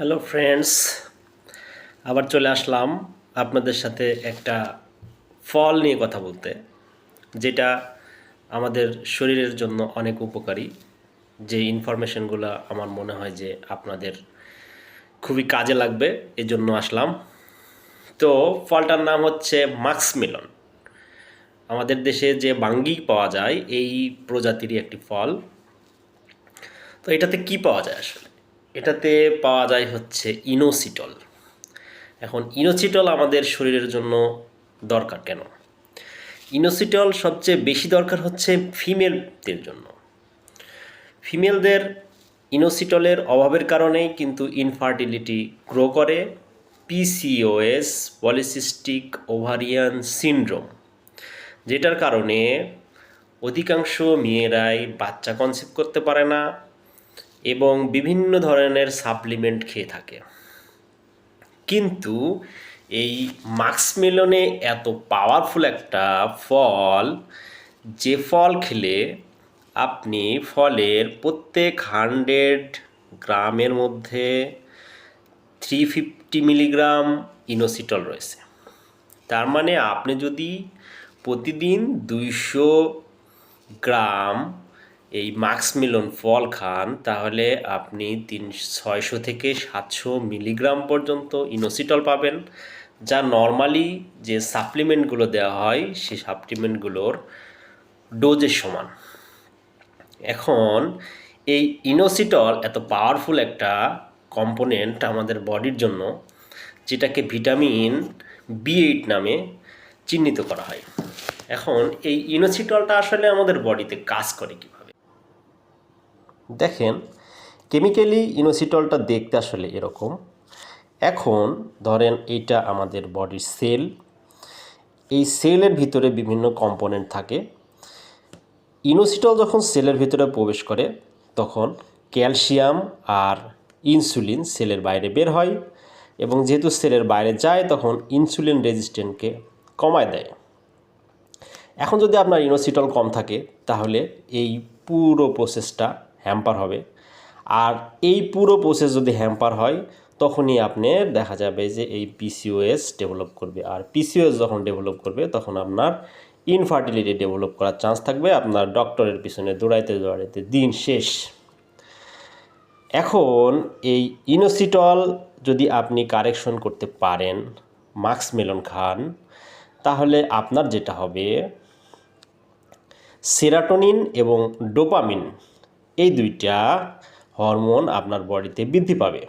Hello friends, আবার চলে আসলাম আপনাদের সাথে একটা ফল নিয়ে কথা বলতে, যেটা আমাদের শরীরের জন্য অনেক উপকারী। যে ইনফরমেশনগুলো আমার মনে হয় যে আপনাদের খুবই কাজে লাগবে, এই জন্য আসলাম। তো ফলটার নাম হচ্ছে মাস্কমেলন। আমাদের দেশে যে বাঙ্গি পাওয়া যায় এই প্রজাতিরই একটি ফল। তো এটাতে কি পাওয়া যায় আসলে? এটাতে পাওয়া যায় হচ্ছে ইনোসিটল। এখন ইনোসিটল আমাদের শরীরের জন্য দরকার কেন? ইনোসিটল সবচেয়ে বেশি দরকার হচ্ছে ফিমেলদের জন্য। ফিমেলদের ইনোসিটলের অভাবের কারণেই কিন্তু ইনফার্টিলিটি গ্রো করে, পিসিওএস, পলিসিস্টিক ওভারিয়ান সিনড্রোম, যেটার কারণে অধিকাংশ মেয়েরাই বাচ্চা কনসিভ করতে পারে না এবং বিভিন্ন ধরনের সাপ্লিমেন্ট খেয়ে থাকে। কিন্তু এই মাস্কমেলনে এত পাওয়ারফুল একটা ফল, যে ফল খেলে আপনি ফলের প্রত্যেক 100 গ্রামের মধ্যে 350 মিলিগ্রাম ইনোসিটল রয়েছে। তার মানে আপনি যদি প্রতিদিন 200 গ্রাম এই মাস্কমেলন ফল খান, তাহলে আপনি 600 থেকে 700 মিলিগ্রাম পর্যন্ত ইনোসিটল পাবেন, যা নর্মালি যে সাপ্লিমেন্টগুলো দেওয়া হয় সেই সাপ্লিমেন্টগুলোর ডোজের সমান। এখন এই ইনোসিটল এত পাওয়ারফুল একটা কম্পোনেন্ট আমাদের বডির জন্য, যেটাকে ভিটামিন B8 নামে চিহ্নিত করা হয়। এখন এই ইনোসিটলটা আসলে আমাদের বডিতে কাজ করে কীভাবে দেখেন। কেমিক্যালি ইনোসিটলটা দেখতে আসলে এরকম। এখন ধরেন এইটা আমাদের বডির সেল। এই সেলের ভিতরে বিভিন্ন কম্পোনেন্ট থাকে। ইনোসিটল যখন সেলের ভিতরে প্রবেশ করে তখন ক্যালসিয়াম আর ইনসুলিন সেলের বাইরে বের হয়, এবং যেহেতু সেলের বাইরে যায় তখন ইনসুলিন রেজিস্ট্যান্টকে কমায় দেয়। এখন যদি আপনার ইনোসিটল কম থাকে তাহলে এই পুরো প্রসেসটা হ্যাম্পার হবে। আর এই পুরো প্রসেস যদি হ্যাম্পার হয় তখনই আপনার দেখা যাবে যে এই পিসিওএস ডেভেলপ করবে। আর পিসিওএস যখন ডেভেলপ করবে তখন আপনার ইনফার্টিলিটি ডেভেলপ করার চান্স থাকবে। আপনার ডক্টরের পিছনে দৌড়াইতে দৌড়াইতে দিন শেষ। এখন এই ইনোসিটল যদি আপনি কারেকশন করতে পারেন, মাস্কমেলন খান, তাহলে আপনার যেটা হবে, সেরাটোনিন এবং ডোপামিন এই দুইটা হরমোন আপনার বডিতে বৃদ্ধি পাবে।